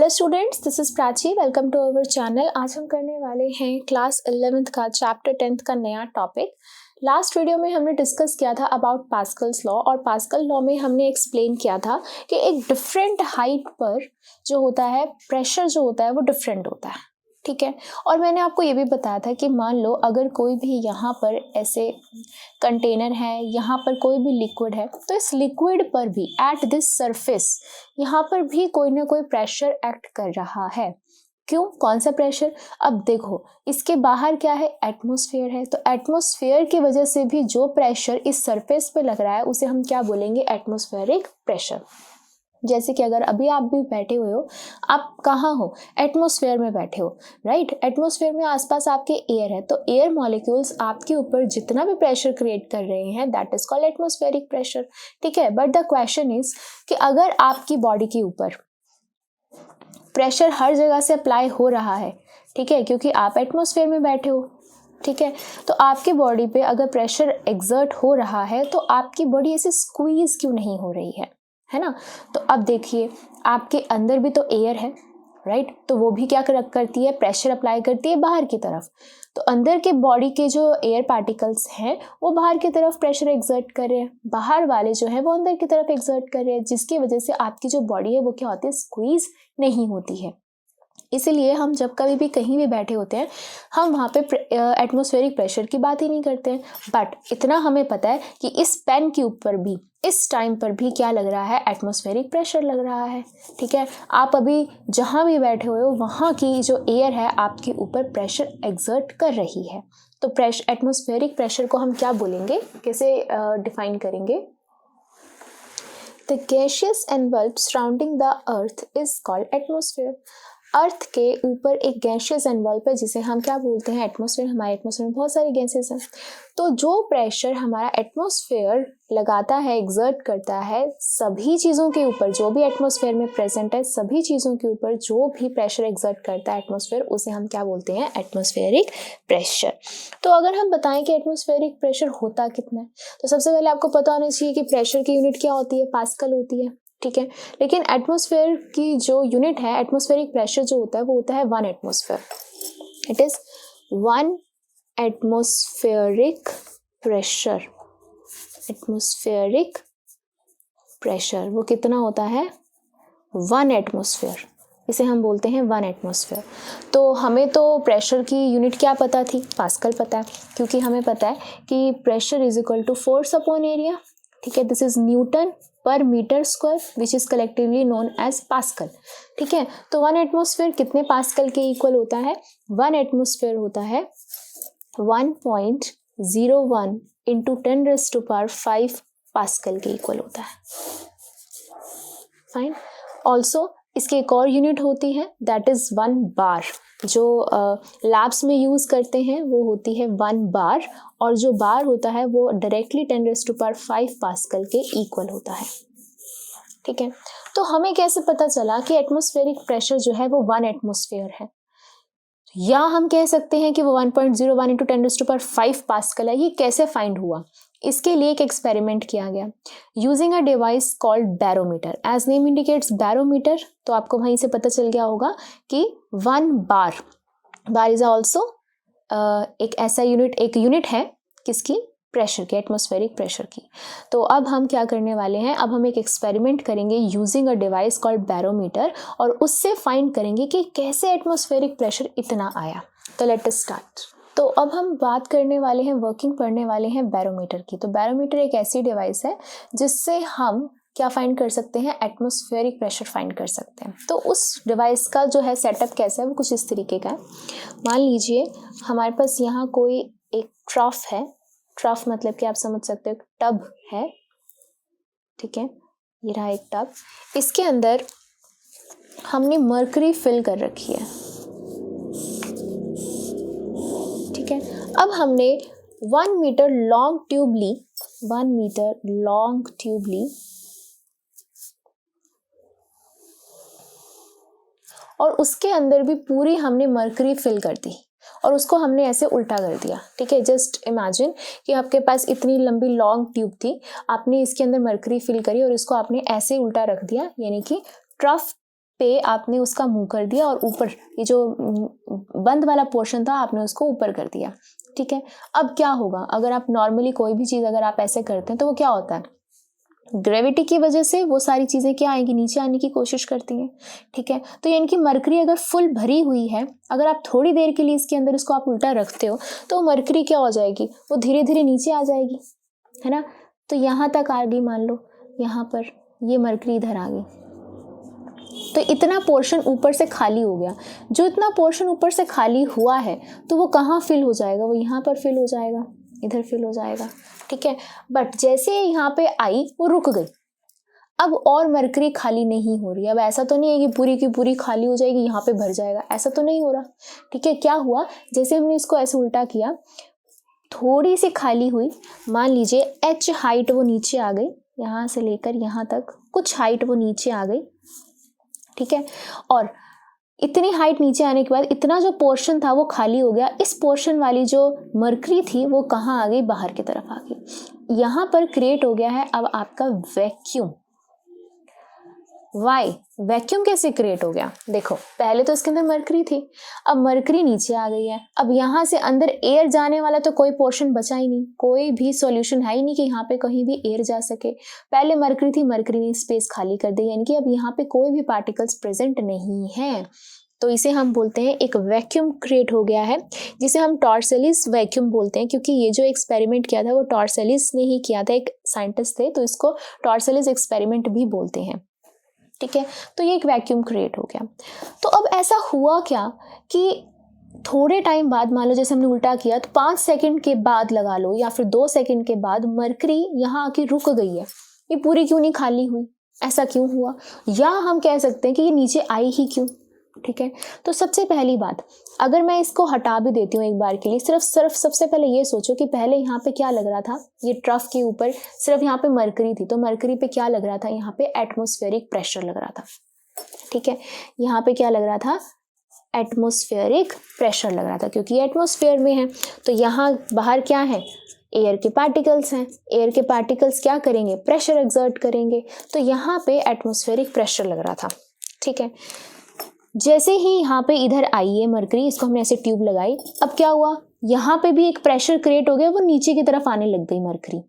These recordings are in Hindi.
Hello students, this is Prachi. Welcome to our channel. आज हम करने वाले हैं क्लास 11th का चैप्टर 10th का नया टॉपिक। लास्ट वीडियो में हमने डिस्कस किया था अबाउट पास्कल्स लॉ, और पास्कल लॉ में हमने एक्सप्लेन किया था कि एक डिफरेंट हाइट पर जो होता है प्रेशर जो होता है वो डिफरेंट होता है, ठीक है। और मैंने आपको ये भी बताया था कि मान लो अगर कोई भी यहाँ पर ऐसे कंटेनर है, यहाँ पर कोई भी लिक्विड है, तो इस लिक्विड पर भी एट दिस सरफेस यहाँ पर भी कोई ना कोई प्रेशर एक्ट कर रहा है। क्यों? कौन सा प्रेशर? अब देखो, इसके बाहर क्या है? एटमॉस्फेयर है। तो एटमॉस्फेयर की वजह से भी जो प्रेशर इस सरफेस पे लग रहा है उसे हम क्या बोलेंगे? Atmospheric pressure. जैसे कि अगर अभी आप भी बैठे हुए हो, आप कहाँ हो? एटमॉस्फेयर में बैठे हो, राइट। एटमॉस्फेयर में आसपास आपके एयर है, तो एयर मॉलिक्यूल्स आपके ऊपर जितना भी प्रेशर क्रिएट कर रहे हैं that is called atmospheric pressure, ठीक है। बट द क्वेश्चन इज कि अगर आपकी बॉडी के ऊपर प्रेशर हर जगह से अप्लाई हो रहा है, ठीक है, क्योंकि आप एटमॉस्फेयर में बैठे हो, ठीक है, तो आपकी बॉडी पे अगर प्रेशर एक्सर्ट हो रहा है तो आपकी बॉडी ऐसे स्क्वीज क्यों नहीं हो रही है ना। तो अब देखिए, आपके अंदर भी तो एयर है, राइट, तो वो भी क्या करती है? प्रेशर अप्लाई करती है बाहर की तरफ। तो अंदर के बॉडी के जो एयर पार्टिकल्स हैं वो बाहर की तरफ प्रेशर एक्सर्ट कर रहे हैं, बाहर वाले जो है वो अंदर की तरफ एक्सर्ट कर रहे हैं, जिसकी वजह से आपकी जो बॉडी है वो क्या होती है? स्क्वीज नहीं होती है। इसीलिए हम जब कभी भी कहीं भी बैठे होते हैं हम वहाँ पे एटमॉस्फेरिक प्रेशर की बात ही नहीं करते हैं। बट इतना हमें पता है कि इस पेन के ऊपर भी इस टाइम पर भी क्या लग रहा है? एटमॉस्फेरिक प्रेशर लग रहा है, ठीक है। आप अभी जहाँ भी बैठे हुए हो वहाँ की जो एयर है आपके ऊपर प्रेशर एक्सर्ट कर रही है। तो एटमॉस्फेरिक प्रेशर को हम क्या बोलेंगे, कैसे डिफाइन करेंगे? The gaseous envelope surrounding the earth is called atmosphere. अर्थ के ऊपर एक गैशियस एनवल्प है जिसे हम क्या बोलते हैं? एटमॉस्फेयर। हमारे एटमॉस्फेयर में बहुत सारे गैसेस हैं। तो जो प्रेशर हमारा एटमॉस्फेयर लगाता है, एग्जर्ट करता है सभी चीज़ों के ऊपर, जो भी एटमॉस्फेयर में प्रेजेंट है सभी चीज़ों के ऊपर जो भी प्रेशर एग्जर्ट करता है एटमॉस्फेयर, उसे हम क्या बोलते हैं? Atmospheric pressure. तो अगर हम बताएं कि एटमॉस्फेरिक प्रेशर होता कितना है, तो सबसे पहले आपको पता होना चाहिए कि प्रेशर की यूनिट क्या होती है? पास्कल होती है, ठीक है। लेकिन एटमॉस्फेयर की जो यूनिट है, एटमॉस्फेरिक प्रेशर जो होता है वो होता है 1 atmosphere. It is 1 atmospheric pressure. Atmospheric pressure वो कितना होता है? 1 एटमॉस्फेयर। इसे हम बोलते हैं 1 एटमॉस्फेयर। तो हमें तो प्रेशर की यूनिट क्या पता थी? पास्कल पता है, क्योंकि हमें पता है कि pressure is equal to force upon area, ठीक है। This is newton per metre square which is collectively known as pascal, ठीक है। तो 1 एटमॉस्फेयर कितने पास्कल के इक्वल होता है? 1 एटमॉस्फेयर होता है 1.01 इंटू 10⁵ पास्कल के इक्वल होता है। फाइन। ऑल्सो इसकी एक और यूनिट होती है दैट इज 1 बार। जो लैब्स में यूज़ करते हैं वो होती है 1 बार, और जो बार होता है वो डायरेक्टली 10⁵ पास्कल के इक्वल होता है, ठीक है। तो हमें कैसे पता चला कि एटमॉस्फेरिक प्रेशर जो है वो 1 एटमॉस्फेयर है, या हम कह सकते हैं कि वो 1.01 इंटू 10⁵ पास्कल है? ये कैसे फाइंड हुआ? इसके लिए एक एक्सपेरिमेंट किया गया using a device called barometer. As name indicates barometer, तो आपको वहीं से पता चल गया होगा कि 1 बार इज ऑल्सो एक ऐसा यूनिट, एक यूनिट है किसकी? प्रेशर की, एटमॉस्फेरिक प्रेशर की। तो अब हम क्या करने वाले हैं? अब हम एक एक्सपेरिमेंट करेंगे using a device called barometer, और उससे फाइंड करेंगे कि कैसे एटमॉस्फेरिक प्रेशर इतना आया। तो लेट अस स्टार्ट। तो अब हम बात करने वाले हैं, वर्किंग पढ़ने वाले हैं बैरोमीटर की। तो बैरोमीटर एक ऐसी डिवाइस है जिससे हम क्या फाइंड कर सकते हैं? एटमॉस्फेरिक प्रेशर फाइंड कर सकते हैं। तो उस डिवाइस का जो है सेटअप कैसा है वो कुछ इस तरीके का है। मान लीजिए हमारे पास यहाँ कोई एक ट्रफ है। ट्रफ मतलब कि आप समझ सकते हो टब है, ठीक है। ये रहा एक टब, इसके अंदर हमने मर्करी फिल कर रखी है, ठीक है। अब हमने 1 मीटर लॉन्ग ट्यूब ली, 1 मीटर लॉन्ग ट्यूब ली, और उसके अंदर भी पूरी हमने मर्करी फिल कर दी और उसको हमने ऐसे उल्टा कर दिया, ठीक है। जस्ट इमेजिन कि आपके पास इतनी लंबी लॉन्ग ट्यूब थी, आपने इसके अंदर मर्करी फिल करी और इसको आपने ऐसे उल्टा रख दिया, यानी कि ट्रफ पे आपने उसका मुंह कर दिया और ऊपर ये जो बंद वाला पोर्शन था आपने उसको ऊपर कर दिया, ठीक है। अब क्या होगा, अगर आप नॉर्मली कोई भी चीज़ अगर आप ऐसे करते हैं तो वो क्या होता है, ग्रेविटी की वजह से वो सारी चीज़ें क्या आएंगी, नीचे आने की कोशिश करती हैं, ठीक है। तो यानी कि मरकरी अगर फुल भरी हुई है, अगर आप थोड़ी देर के लिए इसके अंदर इसको आप उल्टा रखते हो तो मरकरी क्या हो जाएगी, वो धीरे धीरे नीचे आ जाएगी, है ना। तो यहाँ तक आ गई, मान लो यहाँ पर ये मरकरी इधर आ गई, तो इतना पोर्शन ऊपर से खाली हो गया। जो इतना पोर्शन ऊपर से खाली हुआ है तो वो कहाँ फिल हो जाएगा, वो यहाँ पर फिल हो जाएगा, इधर फिल हो जाएगा, ठीक है। बट जैसे यहाँ पे आई वो रुक गई, अब और मरकरी खाली नहीं हो रही। अब ऐसा तो नहीं है कि पूरी की पूरी खाली हो जाएगी, यहाँ पे भर जाएगा, ऐसा तो नहीं हो रहा, ठीक है। क्या हुआ, जैसे हमने इसको ऐसे उल्टा किया, थोड़ी सी खाली हुई, मान लीजिए h हाइट वो नीचे आ गई, यहाँ से लेकर यहाँ तक कुछ हाइट वो नीचे आ गई, ठीक है। और इतनी हाइट नीचे आने के बाद इतना जो पोर्शन था वो खाली हो गया। इस पोर्शन वाली जो मरकरी थी वो कहाँ आ गई, बाहर की तरफ आ गई। यहाँ पर क्रिएट हो गया है अब आपका वैक्यूम। वाई, वैक्यूम कैसे क्रिएट हो गया, देखो पहले तो इसके अंदर मरकरी थी, अब मरकरी नीचे आ गई है, अब यहाँ से अंदर एयर जाने वाला तो कोई पोर्शन बचा ही नहीं, कोई भी सॉल्यूशन है ही नहीं कि यहाँ पे कहीं भी एयर जा सके। पहले मरकरी थी, मरकरी ने स्पेस खाली कर दी, यानी कि अब यहाँ पे कोई भी पार्टिकल्स प्रेजेंट नहीं है। तो इसे हम बोलते हैं एक वैक्यूम क्रिएट हो गया है, जिसे हम टॉर्सेलिस वैक्यूम बोलते हैं, क्योंकि ये जो एक्सपेरिमेंट किया था वो टॉर्सेलिस ने ही किया था, एक साइंटिस्ट थे, तो इसको टॉर्सेलिस एक्सपेरिमेंट भी बोलते हैं, ठीक है। तो ये एक वैक्यूम क्रिएट हो गया। तो अब ऐसा हुआ क्या कि थोड़े टाइम बाद, मान लो जैसे हमने उल्टा किया, तो 5 सेकंड के बाद लगा लो या फिर 2 सेकंड के बाद मरकरी यहाँ आके रुक गई है। ये पूरी क्यों नहीं खाली हुई, ऐसा क्यों हुआ, या हम कह सकते हैं कि ये नीचे आई ही क्यों, ठीक है। तो सबसे पहली बात, अगर मैं इसको हटा भी देती हूँ एक बार के लिए, सिर्फ सबसे पहले ये सोचो कि पहले यहाँ पे क्या लग रहा था, ये ट्रफ के ऊपर सिर्फ यहाँ पे मरकरी थी, तो मरकरी पे क्या लग रहा था, यहाँ पे एटमॉस्फेरिक प्रेशर लग रहा था, ठीक है। यहाँ पे क्या लग रहा था, एटमॉस्फेरिक प्रेशर लग रहा था, क्योंकि ये एटमॉस्फेयर में है। तो यहाँ बाहर क्या है, एयर के पार्टिकल्स हैं, एयर के पार्टिकल्स क्या करेंगे, प्रेशर एक्सर्ट करेंगे, तो यहाँ पे एटमॉस्फेरिक प्रेशर लग रहा था, ठीक है। जैसे ही यहाँ पे इधर आई है मरकरी, इसको हमने ऐसे ट्यूब लगाई, अब क्या हुआ, यहाँ पे भी एक प्रेशर क्रिएट हो गया, वो नीचे की तरफ आने लग गई मरकरी,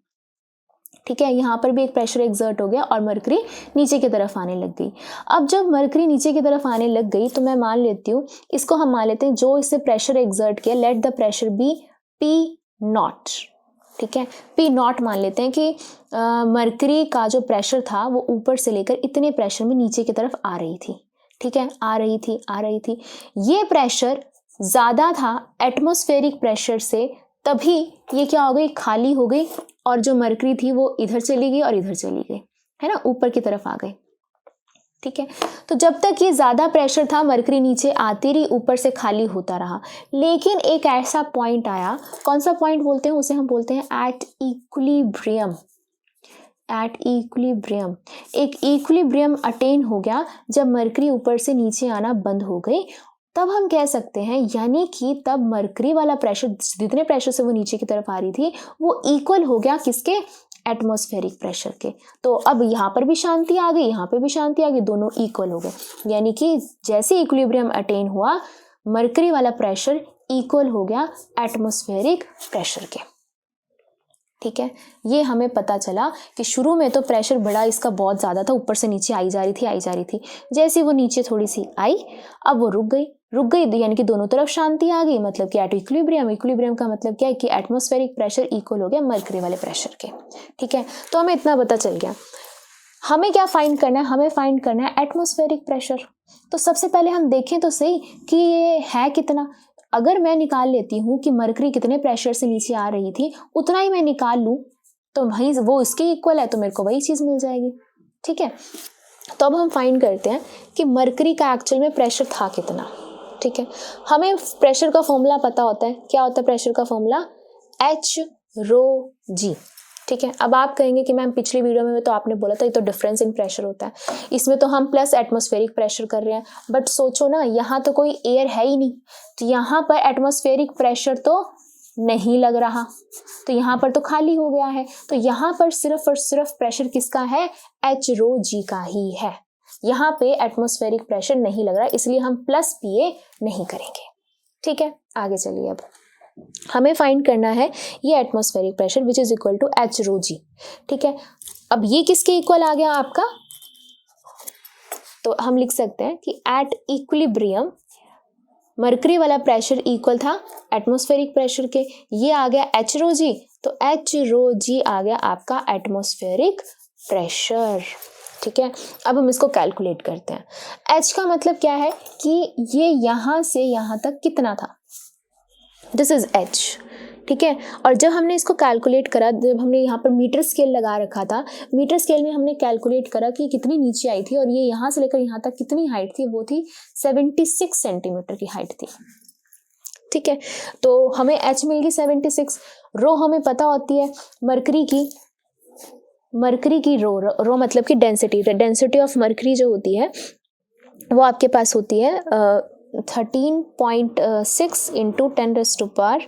ठीक है। यहाँ पर भी एक प्रेशर एक्सर्ट हो गया और मरकरी नीचे की तरफ आने लग गई। अब जब मरकरी नीचे की तरफ आने लग गई तो मैं मान लेती हूँ, इसको हम मान लेते हैं जो इससे प्रेशर एक्सर्ट किया, let the pressure be P0, ठीक है। P0 मान लेते हैं कि मरकरी का जो प्रेशर था वो ऊपर से लेकर इतने प्रेशर में नीचे की तरफ आ रही थी, ठीक है, आ रही थी। ये प्रेशर ज़्यादा था एटमॉस्फेरिक प्रेशर से, तभी ये क्या हो गई, खाली हो गई, और जो मरकरी थी वो इधर चली गई और इधर चली गई, है ना, ऊपर की तरफ आ गई, ठीक है। तो जब तक ये ज़्यादा प्रेशर था मरकरी नीचे आती रही, ऊपर से खाली होता रहा। लेकिन एक ऐसा पॉइंट आया, कौन सा पॉइंट बोलते हैं उसे, हम बोलते हैं एट इक्विलिब्रियम। एट इक्विलिब्रियम, एक इक्विलिब्रियम अटेन हो गया जब मरकरी ऊपर से नीचे आना बंद हो गई, तब हम कह सकते हैं, यानी कि तब मरकरी वाला प्रेशर, जितने प्रेशर से वो नीचे की तरफ आ रही थी, वो इक्वल हो गया किसके, एटमॉस्फेरिक प्रेशर के। तो अब यहाँ पर भी शांति आ गई, यहाँ पे भी शांति आ गई, दोनों इक्वल हो गए, यानी कि जैसे इक्विलिब्रियम अटेन हुआ, मरकरी वाला प्रेशर इक्वल हो गया एटमॉस्फेरिक प्रेशर के, ठीक है। ये हमें पता चला कि शुरू में तो प्रेशर बड़ा इसका बहुत ज़्यादा था, ऊपर से नीचे आई जा रही थी, जैसे वो नीचे थोड़ी सी आई, अब वो रुक गई, यानी कि दोनों तरफ शांति आ गई, मतलब कि एट इक्विलिब्रियम का मतलब क्या है कि एटमॉस्फेरिक प्रेशर इक्वल हो गया मरकरी वाले प्रेशर के, ठीक है। तो हमें इतना पता चल गया। हमें क्या फाइंड करना है, हमें फाइंड करना है एटमॉस्फेरिक प्रेशर। तो सबसे पहले हम देखें तो सही कि ये है कितना। अगर मैं निकाल लेती हूँ कि मरकरी कितने प्रेशर से नीचे आ रही थी, उतना ही मैं निकाल लूँ तो वही वो इसके इक्वल है, तो मेरे को वही चीज़ मिल जाएगी, ठीक है। तो अब हम फाइंड करते हैं कि मरकरी का एक्चुअल में प्रेशर था कितना, ठीक है। हमें प्रेशर का फॉर्मूला पता होता है, क्या होता है प्रेशर का फॉर्मूला, H/ρg, ठीक है। अब आप कहेंगे कि मैम पिछली वीडियो में तो आपने बोला था ये तो डिफरेंस इन प्रेशर होता है, इसमें तो हम प्लस एटमॉस्फेरिक प्रेशर कर रहे हैं, बट सोचो ना, यहाँ तो कोई एयर है ही नहीं, तो यहाँ पर एटमॉस्फेरिक प्रेशर तो नहीं लग रहा, तो यहाँ पर तो खाली हो गया है, तो यहाँ पर सिर्फ और सिर्फ प्रेशर किसका है, H/ρg का ही है। यहाँ पे एटमॉस्फेरिक प्रेशर नहीं लग रहा, इसलिए हम प्लस PA नहीं करेंगे। ठीक है, आगे चलिए। अब हमें फाइंड करना है ये atmospheric pressure which is equal to H rho G। ठीक है, अब ये किसके इक्वल आ गया आपका, तो हम लिख सकते हैं कि एट इक्विलिब्रियम मरकरी वाला प्रेशर इक्वल था एटमॉस्फेरिक प्रेशर के, ये आ गया H rho G, तो H rho G आ गया आपका एटमॉस्फेरिक प्रेशर। ठीक है, अब हम इसको कैलकुलेट करते हैं। H का मतलब क्या है कि ये यहाँ से यहाँ तक कितना था, दिस इज H। ठीक है, और जब हमने इसको कैलकुलेट करा, जब हमने यहाँ पर मीटर स्केल लगा रखा था, मीटर स्केल में हमने कैलकुलेट करा कि कितनी नीचे आई थी और ये यहाँ से लेकर यहाँ तक कितनी हाइट थी, वो थी 76 सेंटीमीटर की हाइट थी। ठीक है, तो हमें H मिल गई 76, रो हमें पता होती है मरकरी की रो मतलब कि डेंसिटी ऑफ मरकरी जो होती है वो आपके पास होती है 13.6 इंटू 10⁻³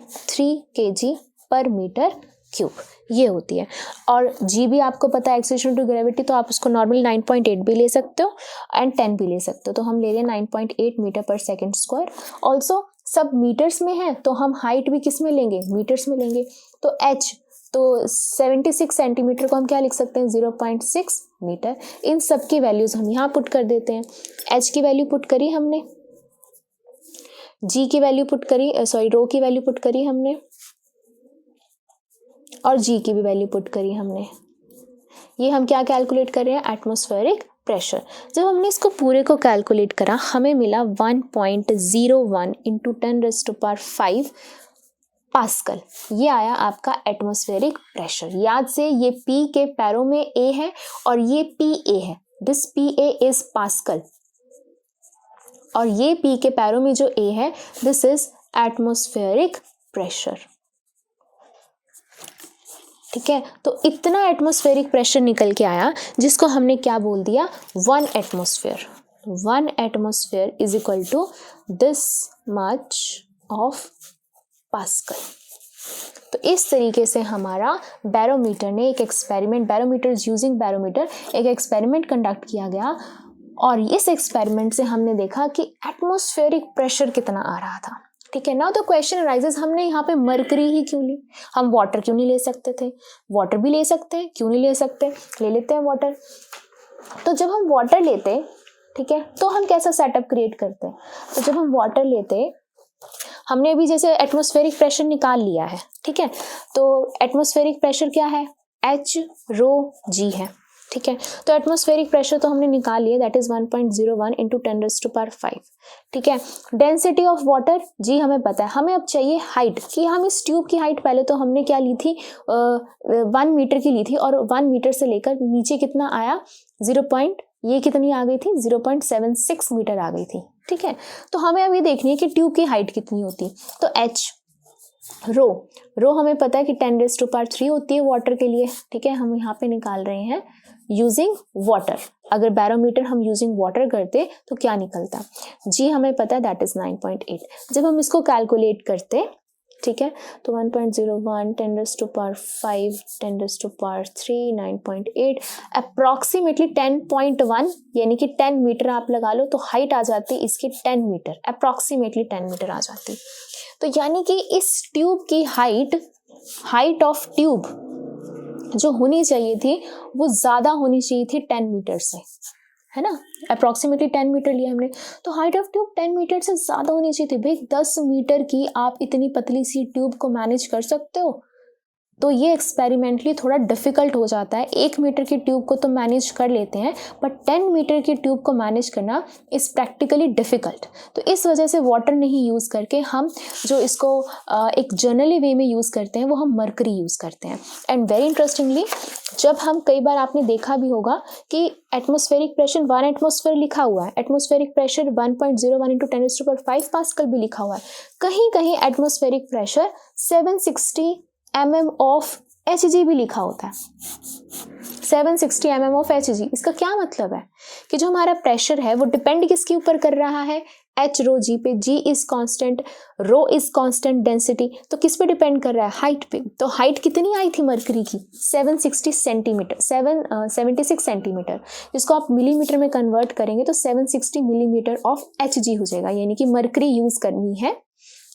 kg पर मीटर क्यूब, ये होती है। और G भी आपको पता है, एक्सेलरेशन टू ग्रेविटी, तो आप उसको नॉर्मल 9.8 भी ले सकते हो एंड 10 भी ले सकते हो, तो हम ले रहे हैं 9.8 मीटर पर सेकेंड स्क्वायर। ऑल्सो सब मीटर्स में है, तो हम हाइट भी किस में लेंगे, मीटर्स में लेंगे। तो H, तो 76 सेंटीमीटर को हम क्या लिख सकते हैं, 0.6 मीटर। इन सब की वैल्यूज हम यहाँ पुट कर देते हैं। H की वैल्यू पुट करी हमने, G की वैल्यू पुट करी, रो की वैल्यू पुट करी हमने, और G की भी वैल्यू पुट करी हमने। ये हम क्या कैलकुलेट कर रहे हैं, एटमॉस्फेरिक प्रेशर। जब हमने इसको पूरे को कैलकुलेट करा, हमें मिला 1.01 इंटू 10⁵ पास्कल, ये आया आपका एटमॉस्फेरिक प्रेशर। याद से ये P के पैरों में A है और ये PA है, दिस PA इज पास्कल, और ये P के पैरों में जो A है दिस इज एटमॉस्फेरिक प्रेशर। ठीक है, तो इतना एटमॉस्फेरिक प्रेशर निकल के आया, जिसको हमने क्या बोल दिया, 1 atmosphere. 1 atmosphere is equal to this much of pascal. तो इस तरीके से हमारा बैरोमीटर ने एक एक्सपेरिमेंट, बैरोमीटर यूजिंग बैरोमीटर, एक एक्सपेरिमेंट कंडक्ट किया गया, और इस एक्सपेरिमेंट से हमने देखा कि एटमॉस्फेरिक प्रेशर कितना आ रहा था। ठीक है, नाउ द क्वेश्चन अराइजेस, हमने यहाँ पे मरकरी ही क्यों ली, हम वाटर क्यों नहीं ले सकते थे, वाटर भी ले सकते हैं, क्यों नहीं ले सकते, ले लेते हैं वाटर। तो जब हम वाटर लेते, ठीक है, तो हम कैसा सेटअप क्रिएट करते हैं, तो जब हम वाटर लेते, हमने अभी जैसे एटमॉस्फेरिक प्रेशर निकाल लिया है, ठीक है, तो एटमॉस्फेरिक प्रेशर क्या है, H rho G है। ठीक है, तो एटमॉस्फेरिक प्रेशर तो हमने निकाल लिया, दैट इज 1.01 इंटू 10⁵। ठीक है, डेंसिटी ऑफ वाटर G हमें पता है। हमें अब चाहिए हाइट, कि हम इस ट्यूब की हाइट पहले तो हमने क्या ली थी, 1 मीटर की ली थी, और 1 मीटर से लेकर नीचे कितना आया, ये कितनी आ गई थी, 0.76 मीटर आ गई थी। ठीक है, तो हमें अभी देखनी है कि ट्यूब की हाइट कितनी होती, तो H रो हमें पता है कि 10⁻³ होती है वाटर के लिए। ठीक है, हम यहाँ पे निकाल रहे हैं यूजिंग वाटर। अगर बैरोमीटर हम यूजिंग वाटर करते तो क्या निकलता, G हमें पता है दैट इज 9.8। जब हम इसको कैलकुलेट करते, ठीक है, तो 1.01 10⁵ 10⁻³ 9.8 अप्रॉक्सीमेटली 10.1, यानी कि 10 मीटर आप लगा लो, तो हाइट आ जाती इसकी 10 मीटर, अप्रॉक्सीमेटली 10 मीटर आ जाती। तो यानी कि इस ट्यूब की हाइट ऑफ ट्यूब जो होनी चाहिए थी वो ज़्यादा होनी चाहिए थी 10 मीटर से, है ना, अप्रॉक्सीमेटली 10 मीटर लिया हमने, तो हाइट ऑफ ट्यूब 10 मीटर से ज़्यादा होनी चाहिए थी। भाई 10 मीटर की आप इतनी पतली सी ट्यूब को मैनेज कर सकते हो, तो ये एक्सपेरिमेंटली थोड़ा डिफिकल्ट हो जाता है। 1 मीटर की ट्यूब को तो मैनेज कर लेते हैं, बट 10 मीटर की ट्यूब को मैनेज करना इज़ प्रैक्टिकली डिफ़िकल्ट। तो इस वजह से वाटर नहीं यूज़ करके हम जो इसको एक जनरली वे में यूज़ करते हैं वो हम मरकरी यूज़ करते हैं। एंड वेरी इंटरेस्टिंगली, जब हम कई बार आपने देखा भी होगा कि एटमॉस्फेरिक प्रेशर 1 एटमॉस्फेयर लिखा हुआ है, एटमॉस्फेरिक प्रेशर 1.01 इंटू 10⁵ पास्कल भी लिखा हुआ है, कहीं कहीं atmospheric pressure 760 mm of Hg भी लिखा होता है, 760 mm ऑफ Hg। इसका क्या मतलब है कि जो हमारा प्रेशर है वो डिपेंड किसके ऊपर कर रहा है, एच रो जी पे, g is constant, rho is constant density, तो किस पे डिपेंड कर रहा है? हाइट पे। तो हाइट कितनी आई थी मरकरी की? 760 सेंटीमीटर, 76 सेंटीमीटर, जिसको आप मिलीमीटर में कन्वर्ट करेंगे तो 760 मिलीमीटर ऑफ एच जी हो जाएगा, यानी कि मरकरी यूज करनी है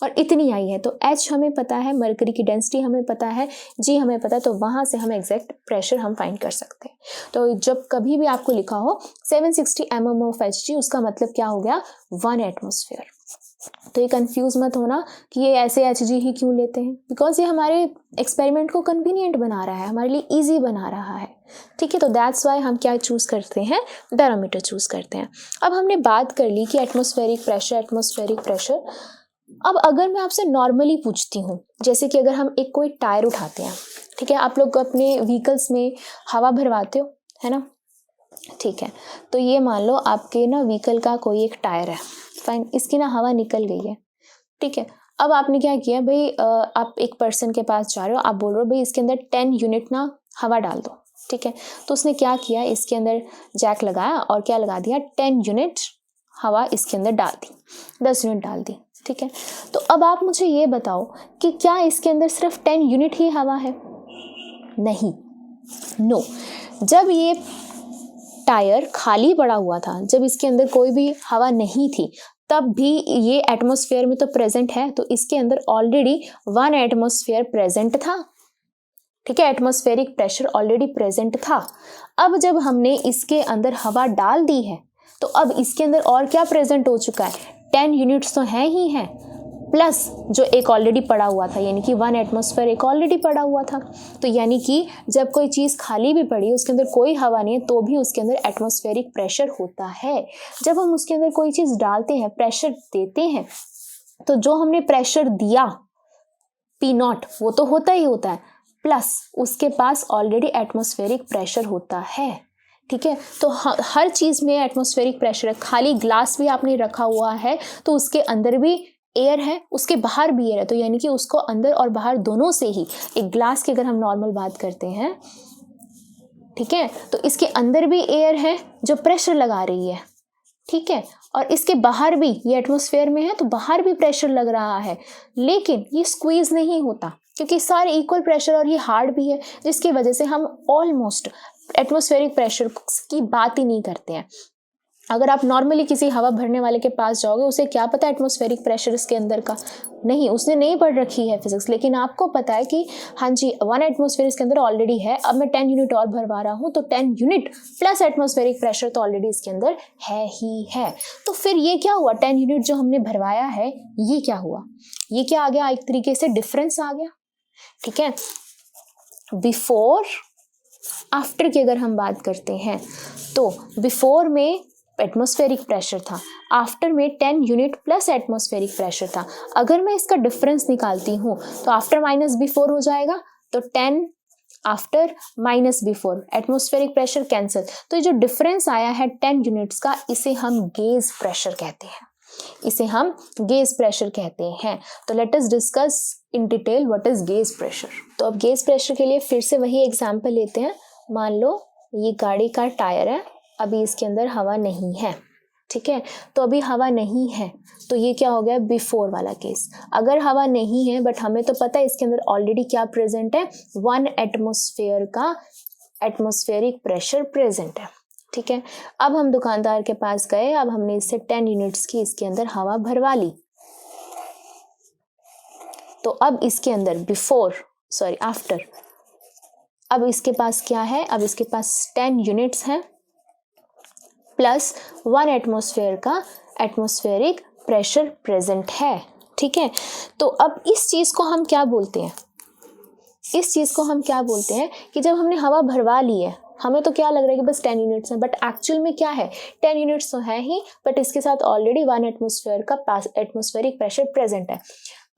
और इतनी आई है। तो एच हमें पता है, मरकरी की डेंसिटी हमें पता है, जी हमें पता है, तो वहाँ से हम एग्जैक्ट प्रेशर हम फाइंड कर सकते हैं। तो जब कभी भी आपको लिखा हो 760 mm ऑफ एच जी, उसका मतलब क्या हो गया? 1 एटमॉस्फेयर। तो ये कंफ्यूज मत होना कि ये ऐसे एच जी ही क्यों लेते हैं, बिकॉज ये हमारे एक्सपेरिमेंट को कन्वीनियंट बना रहा है, हमारे लिए ईजी बना रहा है, ठीक है। तो दैट्स वाई हम क्या चूज करते हैं? बैरोमीटर चूज करते हैं। अब हमने बात कर ली कि एटमॉस्फेरिक प्रेशर। अब अगर मैं आपसे नॉर्मली पूछती हूँ, जैसे कि अगर हम एक कोई टायर उठाते हैं, ठीक है, आप लोग अपने व्हीकल्स में हवा भरवाते हो, है ना, ठीक है, तो ये मान लो आपके ना व्हीकल का कोई एक टायर है, फाइन, इसकी ना हवा निकल गई है, ठीक है। अब आपने क्या किया भाई, आप एक पर्सन के पास जा रहे हो, आप बोल रहे हो भाई इसके अंदर 10 यूनिट ना हवा डाल दो, ठीक है। तो उसने क्या किया, इसके अंदर जैक लगाया और क्या लगा दिया, 10 यूनिट हवा इसके अंदर डाल दी, 10 यूनिट डाल दी, ठीक है। तो अब आप मुझे ये बताओ कि क्या इसके अंदर सिर्फ 10 यूनिट ही हवा है? नहीं, नो। जब ये टायर खाली पड़ा हुआ था, जब इसके अंदर कोई भी हवा नहीं थी, तब भी ये एटमॉस्फेयर में तो प्रेजेंट है, तो इसके अंदर ऑलरेडी 1 एटमॉस्फेयर प्रेजेंट था, ठीक है, एटमॉस्फेरिक प्रेशर ऑलरेडी प्रेजेंट था। अब जब हमने इसके अंदर हवा डाल दी है, तो अब इसके अंदर और क्या प्रेजेंट हो चुका है? 10 यूनिट्स तो हैं ही हैं, प्लस जो एक ऑलरेडी पड़ा हुआ था, यानी कि 1 एटमॉस्फेयर एक ऑलरेडी पड़ा हुआ था। तो यानी कि जब कोई चीज़ खाली भी पड़ी, उसके अंदर कोई हवा नहीं है, तो भी उसके अंदर एटमॉस्फेरिक प्रेशर होता है। जब हम उसके अंदर कोई चीज़ डालते हैं, प्रेशर देते हैं, तो जो हमने प्रेशर दिया P0 वो तो होता ही होता है, प्लस उसके पास ऑलरेडी एटमॉस्फेरिक प्रेशर होता है, ठीक है। तो हर चीज़ में एटमॉस्फेरिक प्रेशर है। खाली ग्लास भी आपने रखा हुआ है तो उसके अंदर भी एयर है, उसके बाहर भी एयर है, तो यानी कि उसको अंदर और बाहर दोनों से ही, एक ग्लास की अगर हम नॉर्मल बात करते हैं, ठीक है, तो इसके अंदर भी एयर है जो प्रेशर लगा रही है, ठीक है, और इसके बाहर भी, ये एटमॉस्फेयर में है तो बाहर भी प्रेशर लग रहा है, लेकिन ये स्क्वीज नहीं होता क्योंकि सारे इक्वल प्रेशर और ये हार्ड भी है, जिसकी वजह से हम ऑलमोस्ट एटमॉस्फेरिक प्रेशर की बात ही नहीं करते हैं। अगर आप नॉर्मली किसी हवा भरने वाले के पास जाओगे, उसे क्या पता एटमॉस्फेरिक प्रेशर इसके अंदर का? नहीं, उसने नहीं पढ़ रखी है फिजिक्स, लेकिन आपको पता है कि हाँ जी 1 एटमॉस्फेयर इसके अंदर ऑलरेडी है, अब मैं 10 यूनिट और भरवा रहा हूँ, तो 10 यूनिट प्लस एटमॉस्फेरिक प्रेशर तो ऑलरेडी इसके अंदर है ही है। तो फिर ये क्या हुआ, 10 यूनिट जो हमने भरवाया है, ये क्या हुआ, ये क्या आ गया, एक तरीके से डिफरेंस आ गया, ठीक है। बिफोर आफ्टर की अगर हम बात करते हैं, तो बिफोर में एटमॉस्फेरिक प्रेशर था, आफ्टर में 10 यूनिट प्लस एटमॉस्फेरिक प्रेशर था। अगर मैं इसका डिफरेंस निकालती हूँ तो आफ्टर माइनस बिफोर हो जाएगा, तो 10 after minus before, atmospheric pressure cancel, तो ये जो डिफरेंस आया है 10 यूनिट्स का, इसे हम गेज प्रेशर कहते हैं, इसे हम गेज प्रेशर कहते हैं। तो let us discuss in detail what is gauge pressure. तो अब गेज प्रेशर के लिए फिर से वही एग्जांपल लेते हैं। मान लो ये गाड़ी का टायर है, अभी इसके अंदर हवा नहीं है, ठीक है, तो अभी हवा नहीं है, तो ये क्या हो गया, बिफोर वाला केस। अगर हवा नहीं है बट हमें तो पता है इसके अंदर ऑलरेडी क्या प्रेजेंट है, 1 एटमॉस्फेयर का एटमॉस्फेरिक प्रेशर प्रेजेंट है, ठीक है। अब हम दुकानदार के पास गए, अब हमने इससे 10 यूनिट्स की इसके अंदर हवा भरवा ली, तो अब इसके अंदर आफ्टर, अब इसके पास क्या है, अब इसके पास 10 यूनिट्स हैं प्लस 1 एटमॉस्फेयर का एटमॉस्फेरिक प्रेशर प्रेजेंट है, ठीक है। तो अब इस चीज़ को हम क्या बोलते हैं, इस चीज़ को हम क्या बोलते हैं कि जब हमने हवा भरवा ली है, हमें तो क्या लग रहा है कि बस 10 यूनिट्स हैं, बट एक्चुअल में क्या है, 10 यूनिट्स तो है ही, बट इसके साथ ऑलरेडी 1 एटमॉस्फेयर का एटमॉस्फेरिक प्रेशर प्रेजेंट है।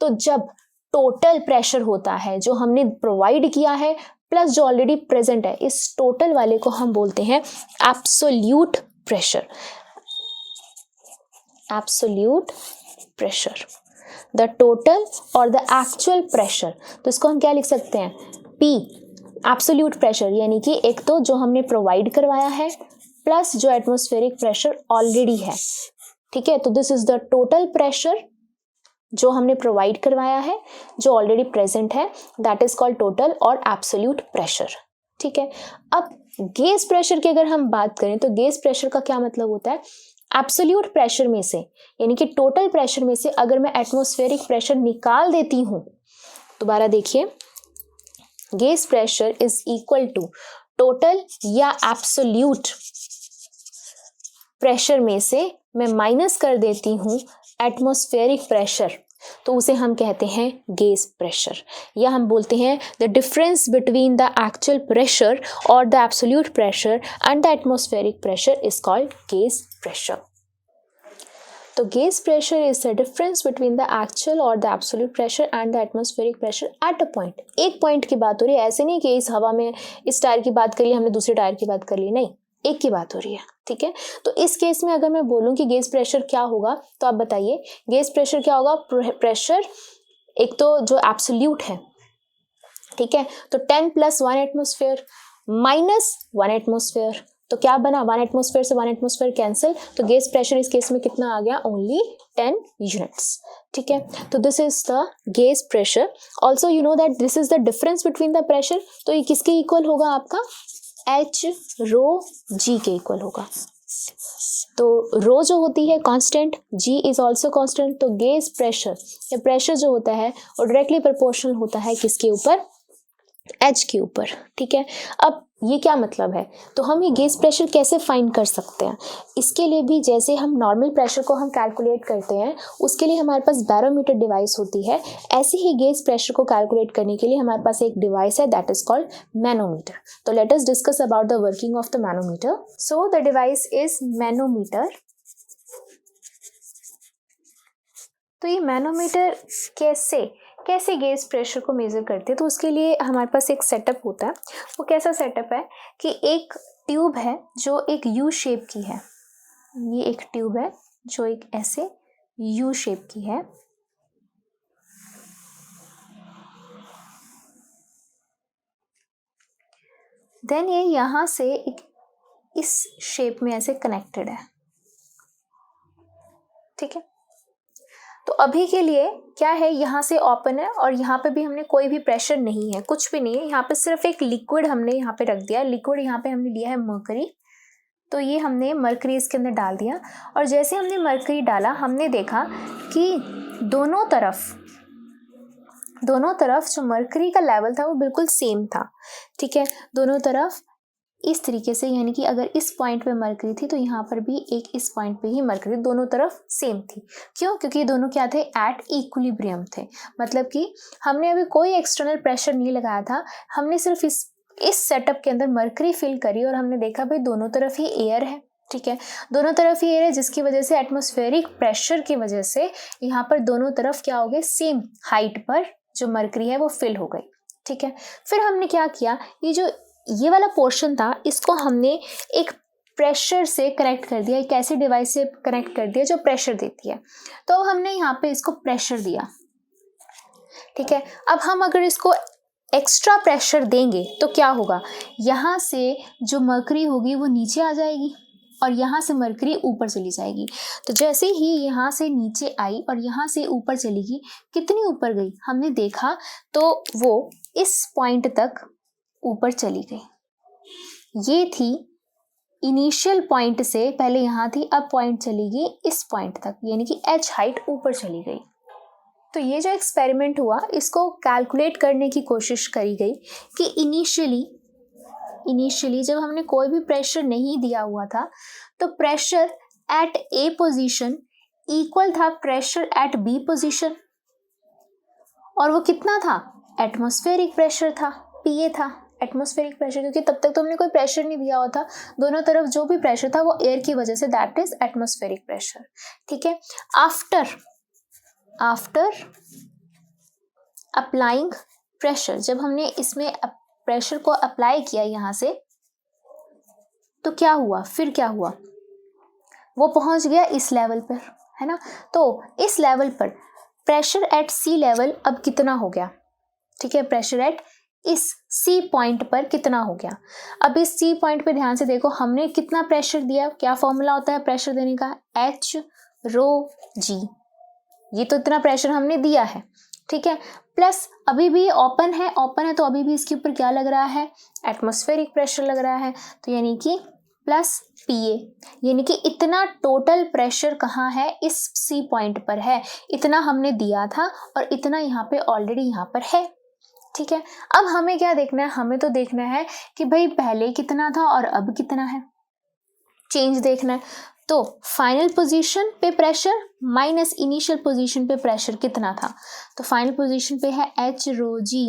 तो जब टोटल प्रेशर होता है जो हमने प्रोवाइड किया है प्लस जो ऑलरेडी प्रेजेंट है, इस टोटल वाले को हम बोलते हैं absolute pressure, absolute pressure, the total और द एक्चुअल प्रेशर। तो इसको हम क्या लिख सकते हैं, P एब्सोल्यूट प्रेशर, यानी कि एक तो जो हमने प्रोवाइड करवाया है प्लस जो एटमॉस्फेरिक प्रेशर ऑलरेडी है, ठीक है, तो this is the total pressure जो हमने प्रोवाइड करवाया है, जो ऑलरेडी प्रेजेंट है, दैट इज कॉल्ड टोटल और एब्सोल्यूट प्रेशर। ठीक है, अब गेज प्रेशर की अगर हम बात करें तो गेज प्रेशर का क्या मतलब होता है, एब्सोल्यूट प्रेशर में से यानी कि टोटल प्रेशर में से अगर मैं एटमॉस्फेरिक प्रेशर निकाल देती हूं, दोबारा देखिए, gauge pressure is equal to total या एब्सोल्यूट प्रेशर में से मैं माइनस कर देती हूं एटमॉस्फेरिक प्रेशर, तो उसे हम कहते हैं गेज प्रेशर, या हम बोलते हैं the difference between the actual pressure और the absolute pressure and the atmospheric pressure is called gauge pressure. तो gauge pressure is the difference between the actual और the absolute pressure and the atmospheric pressure at a point. एक पॉइंट की बात हो रही है, ऐसे नहीं कि इस हवा में इस टायर की बात कर ली हमने दूसरे टायर की बात कर ली, नहीं, एक की बात हो रही है। ठीक है, तो इस केस में अगर मैं बोलूं कि गेज प्रेशर क्या होगा, तो आप बताइए गेज प्रेशर क्या होगा। प्रेशर एक तो जो एब्सोल्यूट है, ठीक है, तो 10 + 1 एटमॉस्फेयर माइनस 1 एटमॉस्फेयर, तो क्या बना, 1 एटमॉस्फेयर से 1 एटमॉस्फेयर कैंसिल, तो गेज प्रेशर इस केस में कितना आ गया, ओनली 10 यूनिट्स। ठीक है, तो this is the gauge pressure. Also you know that this is the difference between the pressure, तो ये किसके इक्वल होगा, आपका H रो G के इक्वल होगा। तो रो जो होती है constant, G is also constant, तो गेज प्रेशर या प्रेशर जो होता है वो डायरेक्टली प्रोपोर्शनल होता है किसके ऊपर, H के ऊपर। ठीक है, अब ये क्या मतलब है, तो हम ये गेज प्रेशर कैसे फाइंड कर सकते हैं, इसके लिए भी जैसे हम नॉर्मल प्रेशर को हम कैलकुलेट करते हैं, उसके लिए हमारे पास बैरोमीटर डिवाइस होती है, ऐसे ही गेज प्रेशर को कैलकुलेट करने के लिए हमारे पास एक डिवाइस है, दैट इज कॉल्ड मैनोमीटर। तो let us discuss about the working of the manometer. So the device is manometer. तो ये मैनोमीटर कैसे गेज प्रेशर को मेज़र करते हैं, तो उसके लिए हमारे पास एक सेटअप होता है। वो कैसा सेटअप है कि एक ट्यूब है जो एक यू शेप की है, ये एक ट्यूब है जो एक ऐसे यू शेप की है, देन ये यहाँ से एक इस शेप में ऐसे कनेक्टेड है। ठीक है, तो अभी के लिए क्या है, यहाँ से ओपन है और यहाँ पे भी हमने कोई भी प्रेशर नहीं है, कुछ भी नहीं है, यहाँ पे सिर्फ एक लिक्विड हमने यहाँ पे रख दिया। लिक्विड यहाँ पे हमने लिया है मरकरी, तो ये हमने मरकरी इसके अंदर डाल दिया, और जैसे हमने मरकरी डाला हमने देखा कि दोनों तरफ जो मरकरी का लेवल था वो बिल्कुल सेम था। ठीक है, दोनों तरफ इस तरीके से, यानी कि अगर इस पॉइंट पे मरकरी थी तो यहाँ पर भी एक इस पॉइंट पे ही मरकरी, दोनों तरफ सेम थी। क्यों, क्योंकि ये दोनों क्या थे, एट इक्विलिब्रियम थे, मतलब कि हमने अभी कोई एक्सटर्नल प्रेशर नहीं लगाया था, हमने सिर्फ इस सेटअप के अंदर मरकरी फिल करी और हमने देखा भाई दोनों तरफ ही एयर है। ठीक है, दोनों तरफ ही एयर है, जिसकी वजह से एटमॉस्फेरिक प्रेशर की वजह से यहाँ पर दोनों तरफ क्या हो गए, सेम हाइट पर जो मरकरी है वो फिल हो गई। ठीक है, फिर हमने क्या किया, ये वाला पोर्शन था इसको हमने एक प्रेशर से कनेक्ट कर दिया, एक ऐसी डिवाइस से कनेक्ट कर दिया जो प्रेशर देती है, तो हमने यहाँ पे इसको प्रेशर दिया। ठीक है, अब हम अगर इसको एक्स्ट्रा प्रेशर देंगे तो क्या होगा, यहाँ से जो मरकरी होगी वो नीचे आ जाएगी और यहाँ से मरकरी ऊपर चली जाएगी। तो जैसे ही यहाँ से नीचे आई और यहाँ से ऊपर चलेगी, कितनी ऊपर गई हमने देखा, तो वो इस पॉइंट तक ऊपर चली गई। ये थी इनिशियल पॉइंट से पहले यहाँ थी, अब पॉइंट चली गई इस पॉइंट तक, यानी कि h हाइट ऊपर चली गई। तो ये जो एक्सपेरिमेंट हुआ इसको कैलकुलेट करने की कोशिश करी गई कि इनिशियली जब हमने कोई भी प्रेशर नहीं दिया हुआ था तो pressure at A position equal था प्रेशर एट बी पोजीशन, और वो कितना था, एटमॉस्फेरिक प्रेशर था, PA था, एटमॉस्फेरिक प्रेशर, क्योंकि तब तक तो हमने कोई प्रेशर नहीं दिया हुआ था, दोनों तरफ जो भी प्रेशर था वो एयर की वजह से, दैट इज एटमॉस्फेरिक प्रेशर। ठीक है, आफ्टर अप्लाइंग प्रेशर, जब हमने इसमें प्रेशर को अप्लाई किया यहाँ से, तो क्या हुआ, फिर क्या हुआ, वो पहुंच गया इस लेवल पर, है ना। तो इस लेवल पर प्रेशर एट सी लेवल अब कितना हो गया, ठीक है, प्रेशर एट इस सी पॉइंट पर कितना हो गया। अब इस सी पॉइंट पे ध्यान से देखो, हमने कितना प्रेशर दिया, क्या फॉर्मूला होता है प्रेशर देने का, H रो जी, ये तो इतना प्रेशर हमने दिया है, ठीक है, प्लस अभी भी ओपन है तो अभी भी इसके ऊपर क्या लग रहा है, एटमॉस्फेरिक प्रेशर लग रहा है, तो यानी कि प्लस PA, यानी कि इतना टोटल प्रेशर कहाँ है, इस C पॉइंट पर है, इतना हमने दिया था और इतना यहाँ पे ऑलरेडी यहाँ पर है, ठीक है। अब हमें क्या देखना है, हमें तो देखना है कि भाई पहले कितना था और अब कितना है, चेंज देखना है। तो फाइनल पोजीशन पे प्रेशर माइनस इनिशियल पोजीशन पे प्रेशर कितना था, तो फाइनल पोजीशन पे है H rho g